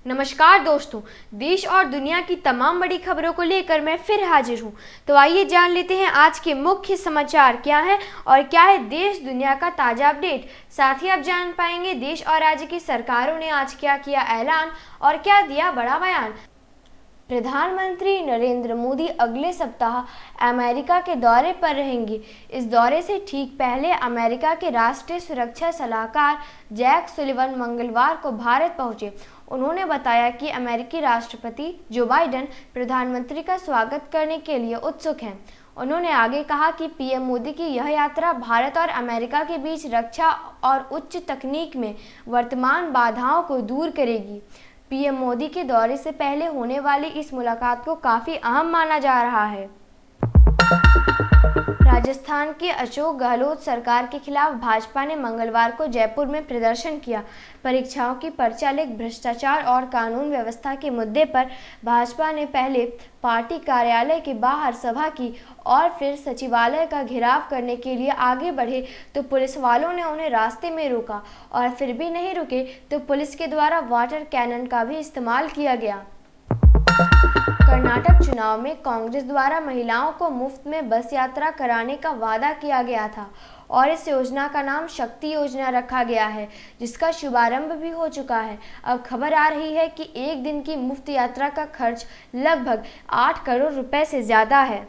नमस्कार दोस्तों, देश और दुनिया की तमाम बड़ी खबरों को लेकर मैं फिर हाजिर हूं। तो आइए जान लेते हैं आज के मुख्य समाचार क्या हैं और क्या है देश दुनिया का ताजा अपडेट। साथ ही आप जान पाएंगे देश और राज्य की सरकारों ने आज क्या किया ऐलान और क्या दिया बड़ा बयान। प्रधानमंत्री नरेंद्र मोदी अगले सप्ताह अमेरिका के दौरे पर रहेंगे। इस दौरे से ठीक पहले अमेरिका के राष्ट्रीय सुरक्षा सलाहकार जैक सुलिवन मंगलवार को भारत पहुंचे। उन्होंने बताया कि अमेरिकी राष्ट्रपति जो बाइडेन प्रधानमंत्री का स्वागत करने के लिए उत्सुक हैं। उन्होंने आगे कहा कि पीएम मोदी की यह यात्रा भारत और अमेरिका के बीच रक्षा और उच्च तकनीक में वर्तमान बाधाओं को दूर करेगी। पीएम मोदी के दौरे से पहले होने वाली इस मुलाकात को काफी अहम माना जा रहा है। राजस्थान के अशोक गहलोत सरकार के खिलाफ भाजपा ने मंगलवार को जयपुर में प्रदर्शन किया। परीक्षाओं की पर्चा लीक, भ्रष्टाचार और कानून व्यवस्था के मुद्दे पर भाजपा ने पहले पार्टी कार्यालय के बाहर सभा की और फिर सचिवालय का घेराव करने के लिए आगे बढ़े तो पुलिस वालों ने उन्हें रास्ते में रोका और फिर भी नहीं रुके तो पुलिस के द्वारा वाटर कैनन का भी इस्तेमाल किया गया। कर्नाटक चुनाव में कांग्रेस द्वारा महिलाओं को मुफ्त में बस यात्रा कराने का वादा किया गया था और इस योजना का नाम शक्ति योजना रखा गया है, जिसका शुभारंभ भी हो चुका है। अब खबर आ रही है कि एक दिन की मुफ्त यात्रा का खर्च लगभग 8 करोड़ रुपए से ज्यादा है।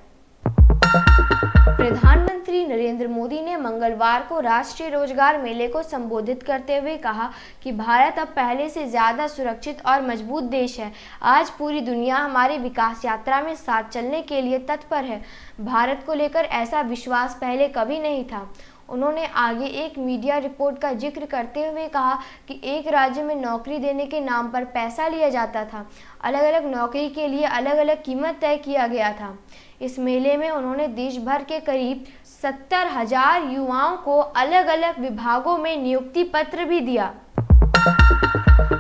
प्रधानमंत्री नरेंद्र मोदी ने मंगलवार को राष्ट्रीय रोजगार मेले को संबोधित करते हुए कहा कि भारत अब पहले से ज्यादा सुरक्षित और मजबूत देश है। आज पूरी दुनिया हमारी विकास यात्रा में साथ चलने के लिए तत्पर है। भारत को लेकर ऐसा विश्वास पहले कभी नहीं था। उन्होंने आगे एक मीडिया रिपोर्ट का जिक्र करते हुए कहा कि एक राज्य में नौकरी देने के नाम पर पैसा लिया जाता था। अलग अलग नौकरी के लिए अलग अलग कीमत तय किया गया था। इस मेले में उन्होंने देश भर के करीब 70,000 युवाओं को अलग अलग विभागों में नियुक्ति पत्र भी दिया।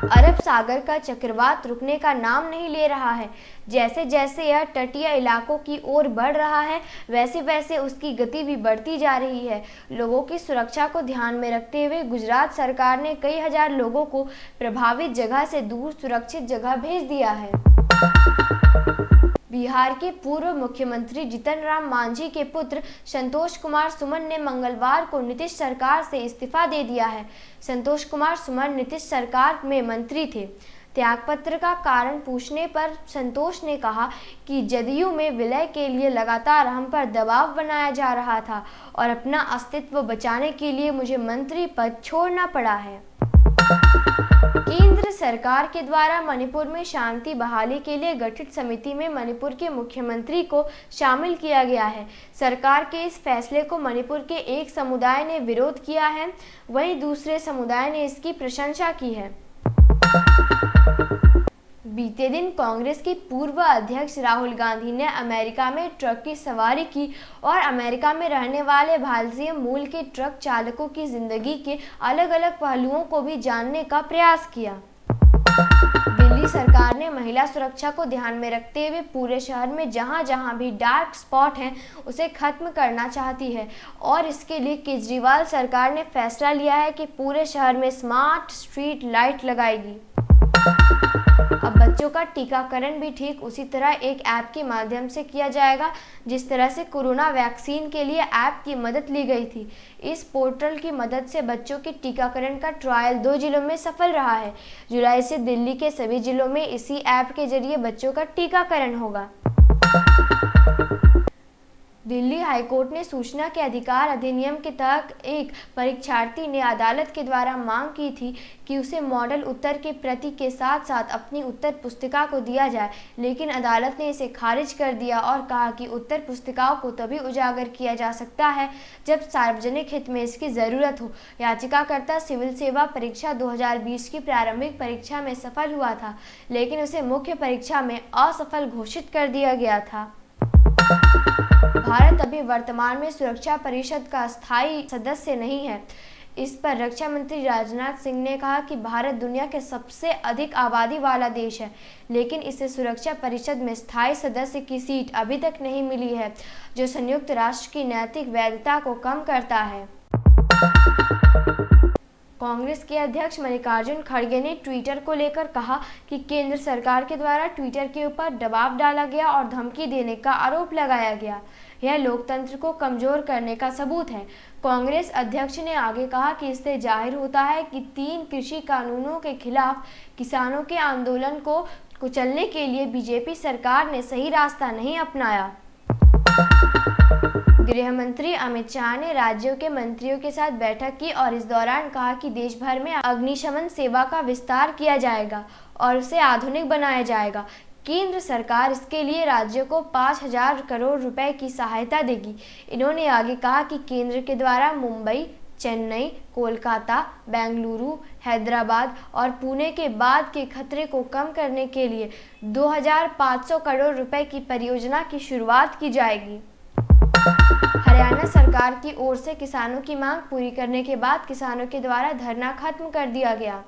अरब सागर का चक्रवात रुकने का नाम नहीं ले रहा है। जैसे जैसे यह तटीय इलाकों की ओर बढ़ रहा है, वैसे वैसे उसकी गति भी बढ़ती जा रही है। लोगों की सुरक्षा को ध्यान में रखते हुए गुजरात सरकार ने कई हजार लोगों को प्रभावित जगह से दूर सुरक्षित जगह भेज दिया है। बिहार के पूर्व मुख्यमंत्री जीतन राम मांझी के पुत्र संतोष कुमार सुमन ने मंगलवार को नीतीश सरकार से इस्तीफा दे दिया है। संतोष कुमार सुमन नीतीश सरकार में मंत्री थे। त्यागपत्र का कारण पूछने पर संतोष ने कहा कि जदयू में विलय के लिए लगातार हम पर दबाव बनाया जा रहा था और अपना अस्तित्व बचाने के लिए मुझे मंत्री पद छोड़ना पड़ा है। केंद्र सरकार के द्वारा मणिपुर में शांति बहाली के लिए गठित समिति में मणिपुर के मुख्यमंत्री को शामिल किया गया है। सरकार के इस फैसले को मणिपुर के एक समुदाय ने विरोध किया है, वहीं दूसरे समुदाय ने इसकी प्रशंसा की है। बीते दिन कांग्रेस के पूर्व अध्यक्ष राहुल गांधी ने अमेरिका में ट्रक की सवारी की और अमेरिका में रहने वाले भारतीय मूल के ट्रक चालकों की जिंदगी के अलग अलग पहलुओं को भी जानने का प्रयास किया। दिल्ली सरकार ने महिला सुरक्षा को ध्यान में रखते हुए पूरे शहर में जहां जहां भी डार्क स्पॉट हैं उसे खत्म करना चाहती है और इसके लिए केजरीवाल सरकार ने फैसला लिया है कि पूरे शहर में स्मार्ट स्ट्रीट लाइट लगाएगी। अब बच्चों का टीकाकरण भी ठीक उसी तरह एक ऐप के माध्यम से किया जाएगा जिस तरह से कोरोना वैक्सीन के लिए ऐप की मदद ली गई थी। इस पोर्टल की मदद से बच्चों के टीकाकरण का ट्रायल 2 जिलों में सफल रहा है। जुलाई से दिल्ली के सभी जिलों में इसी ऐप के जरिए बच्चों का टीकाकरण होगा। दिल्ली हाईकोर्ट ने सूचना के अधिकार अधिनियम के तहत एक परीक्षार्थी ने अदालत के द्वारा मांग की थी कि उसे मॉडल उत्तर की प्रति के साथ साथ अपनी उत्तर पुस्तिका को दिया जाए, लेकिन अदालत ने इसे खारिज कर दिया और कहा कि उत्तर पुस्तिकाओं को तभी उजागर किया जा सकता है जब सार्वजनिक हित में इसकी ज़रूरत हो। याचिकाकर्ता सिविल सेवा परीक्षा 2020 की प्रारंभिक परीक्षा में सफल हुआ था, लेकिन उसे मुख्य परीक्षा में असफल घोषित कर दिया गया था। भारत अभी वर्तमान में सुरक्षा परिषद का स्थायी सदस्य नहीं है। इस पर रक्षा मंत्री राजनाथ सिंह ने कहा कि भारत दुनिया के सबसे अधिक आबादी वाला देश है, लेकिन इसे सुरक्षा परिषद में स्थायी सदस्य की सीट अभी तक नहीं मिली है, जो संयुक्त राष्ट्र की नैतिक वैधता को कम करता है। कांग्रेस के अध्यक्ष मल्लिकार्जुन खड़गे ने ट्विटर को लेकर कहा कि केंद्र सरकार के द्वारा ट्विटर के ऊपर दबाव डाला गया और धमकी देने का आरोप लगाया गया। यह लोकतंत्र को कमजोर करने का सबूत है। कांग्रेस अध्यक्ष ने आगे कहा कि इससे जाहिर होता है कि 3 कृषि कानूनों के खिलाफ किसानों के आंदोलन को कुचलने के लिए बीजेपी सरकार ने सही रास्ता नहीं अपनाया। गृह मंत्री अमित शाह ने राज्यों के मंत्रियों के साथ बैठक की और इस दौरान कहा कि देश भर में अग्निशमन सेवा का विस्तार किया जाएगा और उसे आधुनिक बनाया जाएगा। केंद्र सरकार इसके लिए राज्यों को 5,000 करोड़ रुपए की सहायता देगी। इन्होंने आगे कहा कि केंद्र के द्वारा मुंबई, चेन्नई, कोलकाता, बेंगलुरु, हैदराबाद और पुणे के बाद के खतरे को कम करने के लिए 2,500 करोड़ रुपए की परियोजना की शुरुआत की जाएगी। हरियाणा सरकार की ओर से किसानों की मांग पूरी करने के बाद किसानों के द्वारा धरना खत्म कर दिया गया।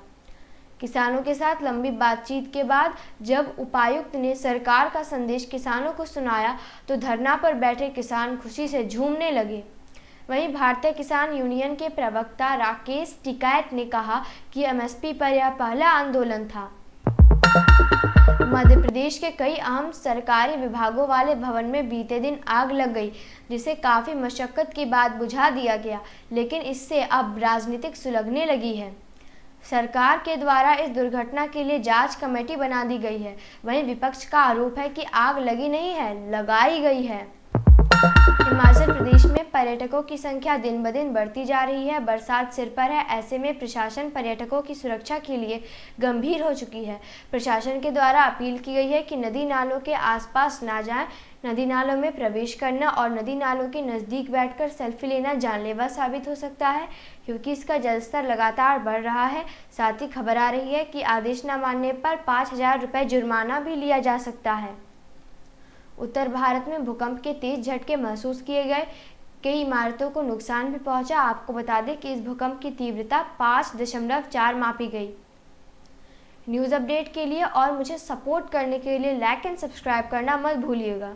किसानों के साथ लंबी बातचीत के बाद जब उपायुक्त ने सरकार का संदेश किसानों को सुनाया तो धरना पर बैठे किसान खुशी से झूमने लगे। वहीं भारतीय किसान यूनियन के प्रवक्ता राकेश टिकैत ने कहा कि एमएसपी पर यह पहला आंदोलन था। मध्य प्रदेश के कई अहम सरकारी विभागों वाले भवन में बीते दिन आग लग गई, जिसे काफी मशक्कत के बाद बुझा दिया गया, लेकिन इससे अब राजनीतिक सुलगने लगी है। सरकार के द्वारा इस दुर्घटना के लिए जांच कमेटी बना दी गई है। वहीं विपक्ष का आरोप है कि आग लगी नहीं है, लगाई गई है। हिमाचल प्रदेश में पर्यटकों की संख्या दिन ब दिन बढ़ती जा रही है। बरसात सिर पर है, ऐसे में प्रशासन पर्यटकों की सुरक्षा के लिए गंभीर हो चुकी है। प्रशासन के द्वारा अपील की गई है कि नदी नालों के आसपास ना जाएं। नदी नालों में प्रवेश करना और नदी नालों के नज़दीक बैठकर सेल्फी लेना जानलेवा साबित हो सकता है, क्योंकि इसका जलस्तर लगातार बढ़ रहा है। साथ ही खबर आ रही है कि आदेश न मानने पर 5,000 रुपये जुर्माना भी लिया जा सकता है। उत्तर भारत में भूकंप के तेज झटके महसूस किए गए, कई इमारतों को नुकसान भी पहुंचा। आपको बता दें कि इस भूकंप की तीव्रता 5.4 मापी गई। न्यूज़ अपडेट के लिए और मुझे सपोर्ट करने के लिए लाइक एंड सब्सक्राइब करना मत भूलिएगा।